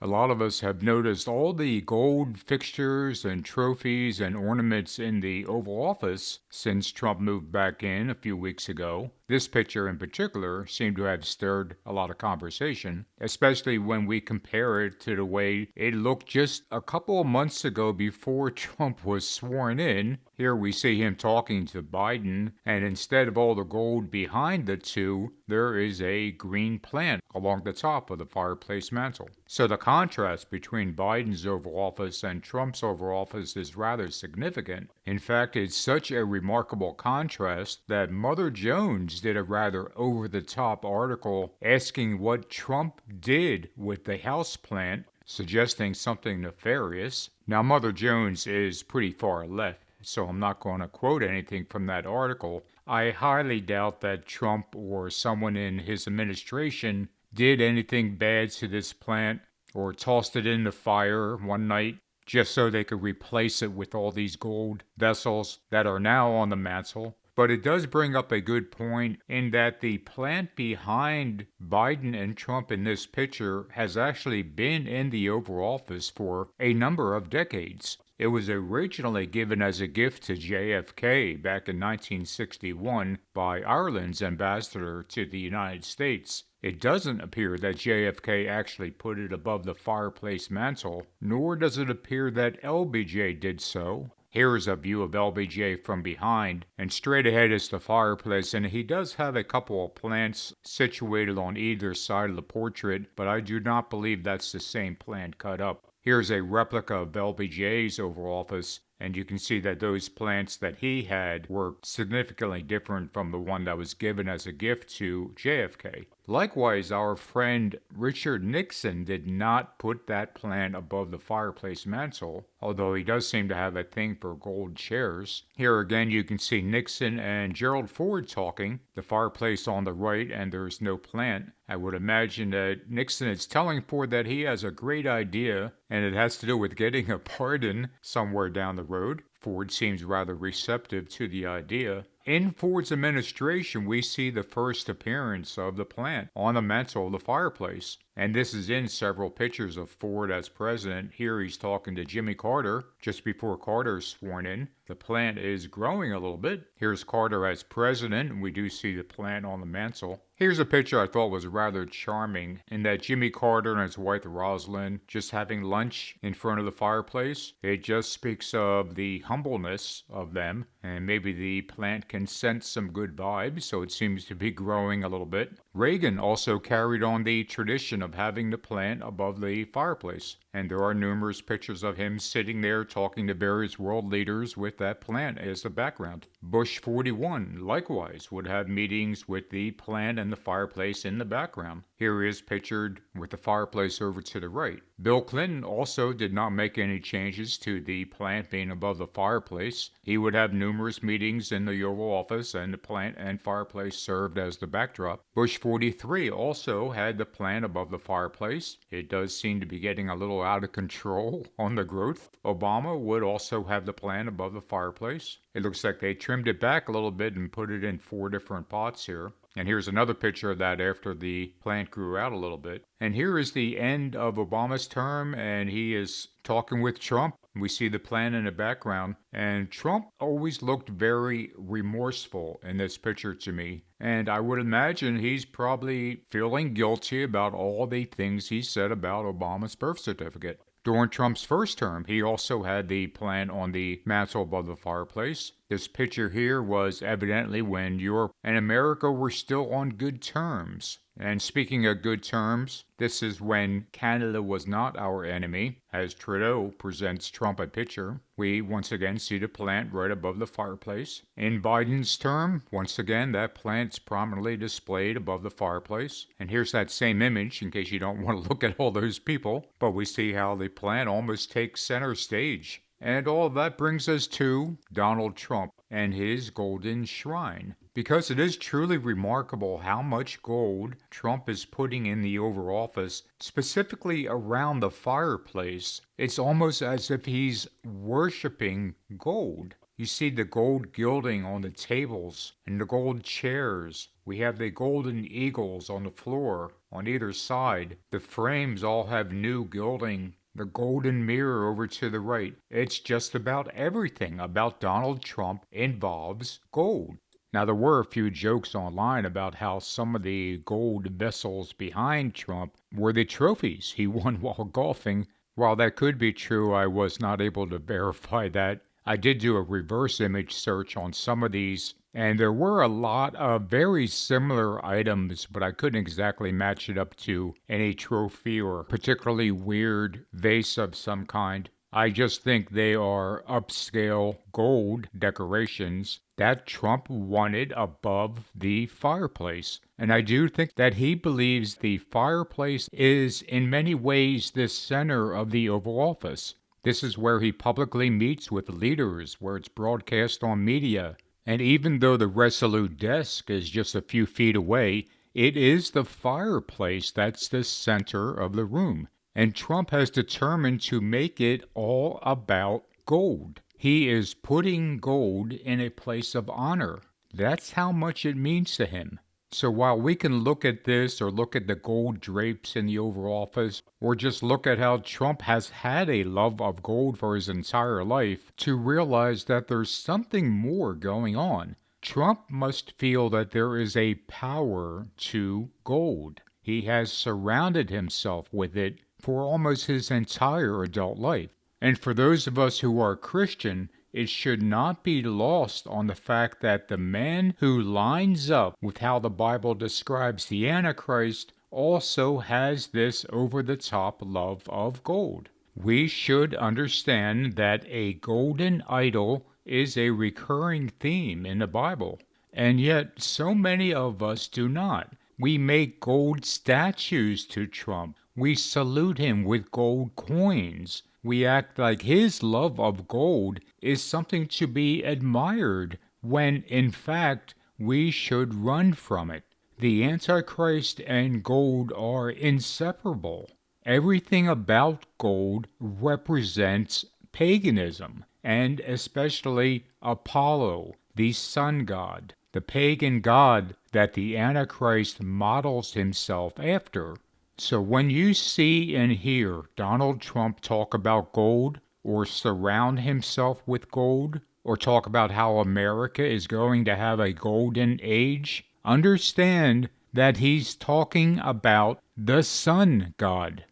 A lot of us have noticed all the gold fixtures and trophies and ornaments in the Oval Office since Trump moved back in a few weeks ago. This picture in particular seemed to have stirred a lot of conversation, especially when we compare it to the way it looked just a couple of months ago before Trump was sworn in. Here we see him talking to Biden, and instead of all the gold behind the two, there is a green plant along the top of the fireplace mantle. So the contrast between Biden's Oval Office and Trump's Oval Office is rather significant. In fact, it's such a remarkable contrast that Mother Jones did a rather over-the-top article asking what Trump did with the house plant, suggesting something nefarious. Now, Mother Jones is pretty far left, so I'm not going to quote anything from that article. I highly doubt that Trump or someone in his administration did anything bad to this plant or tossed it in the fire one night just so they could replace it with all these gold vessels that are now on the mantle. But it does bring up a good point in that the plant behind Biden and Trump in this picture has actually been in the Oval Office for a number of decades. It was originally given as a gift to JFK back in 1961 by Ireland's ambassador to the United States. It doesn't appear that JFK actually put it above the fireplace mantle, nor does it appear that LBJ did so. Here's a view of LBJ from behind, and straight ahead is the fireplace, and he does have a couple of plants situated on either side of the portrait, but I do not believe that's the same plant cut up. Here's a replica of LBJ's Oval Office, and you can see that those plants that he had were significantly different from the one that was given as a gift to JFK. Likewise, our friend Richard Nixon did not put that plant above the fireplace mantle, although he does seem to have a thing for gold chairs. Here again you can see Nixon and Gerald Ford talking, the fireplace on the right, and there's no plant. I would imagine that Nixon is telling Ford that he has a great idea, and it has to do with getting a pardon somewhere down the road. Ford seems rather receptive to the idea. In Ford's administration, we see the first appearance of the plant on the mantle of the fireplace. And this is in several pictures of Ford as president. Here he's talking to Jimmy Carter just before Carter's sworn in. The plant is growing a little bit. Here's Carter as president, and we do see the plant on the mantle. Here's a picture I thought was rather charming in that Jimmy Carter and his wife Rosalind just having lunch in front of the fireplace. It just speaks of the humbleness of them, and maybe the plant can sense some good vibes, so it seems to be growing a little bit. Reagan also carried on the tradition of having the plant above the fireplace, and there are numerous pictures of him sitting there talking to various world leaders with that plant as the background. Bush 41, likewise, would have meetings with the plant and the fireplace in the background. Here he is pictured with the fireplace over to the right. Bill Clinton also did not make any changes to the plant being above the fireplace. He would have numerous meetings in the Oval Office, and the plant and fireplace served as the backdrop. Bush 43 also had the plant above the fireplace. It does seem to be getting a little out of control on the growth. Obama would also have the plant above the fireplace. It looks like they trimmed it back a little bit and put it in 4 different pots here. And here's another picture of that after the plant grew out a little bit. And here is the end of Obama's term, and he is talking with Trump. We see the plant in the background, and Trump always looked very remorseful in this picture to me. And I would imagine he's probably feeling guilty about all the things he said about Obama's birth certificate. During Trump's first term, he also had the plant on the mantle above the fireplace. This picture here was evidently when Europe and America were still on good terms. And speaking of good terms, this is when Canada was not our enemy. As Trudeau presents Trump a picture, we once again see the plant right above the fireplace. In Biden's term, once again, that plant's prominently displayed above the fireplace. And here's that same image, in case you don't want to look at all those people. But we see how the plant almost takes center stage. And all of that brings us to Donald Trump and his golden shrine. Because it is truly remarkable how much gold Trump is putting in the Oval Office, specifically around the fireplace. It's almost as if he's worshiping gold. You see the gold gilding on the tables and the gold chairs. We have the golden eagles on the floor on either side. The frames all have new gilding. The golden mirror over to the right. It's just about everything about Donald Trump involves gold. Now, there were a few jokes online about how some of the gold vessels behind Trump were the trophies he won while golfing. While that could be true, I was not able to verify that. I did do a reverse image search on some of these, and there were a lot of very similar items, but I couldn't exactly match it up to any trophy or particularly weird vase of some kind. I just think they are upscale gold decorations that Trump wanted above the fireplace. And I do think that he believes the fireplace is in many ways the center of the Oval Office. This is where he publicly meets with leaders, where it's broadcast on media. And even though the Resolute desk is just a few feet away, it is the fireplace that's the center of the room. And Trump has determined to make it all about gold. He is putting gold in a place of honor. That's how much it means to him. So while we can look at this or look at the gold drapes in the Oval Office, or just look at how Trump has had a love of gold for his entire life, to realize that there's something more going on. Trump must feel that there is a power to gold. He has surrounded himself with it for almost his entire adult life. And for those of us who are Christian, it should not be lost on the fact that the man who lines up with how the Bible describes the Antichrist also has this over-the-top love of gold. We should understand that a golden idol is a recurring theme in the Bible, and yet so many of us do not. We make gold statues to Trump. We salute him with gold coins. We act like his love of gold is something to be admired, when in fact we should run from it. The Antichrist and gold are inseparable. Everything about gold represents paganism, and especially Apollo, the sun god, the pagan god that the Antichrist models himself after. So when you see and hear Donald Trump talk about gold, or surround himself with gold, or talk about how America is going to have a golden age, understand that he's talking about the sun god.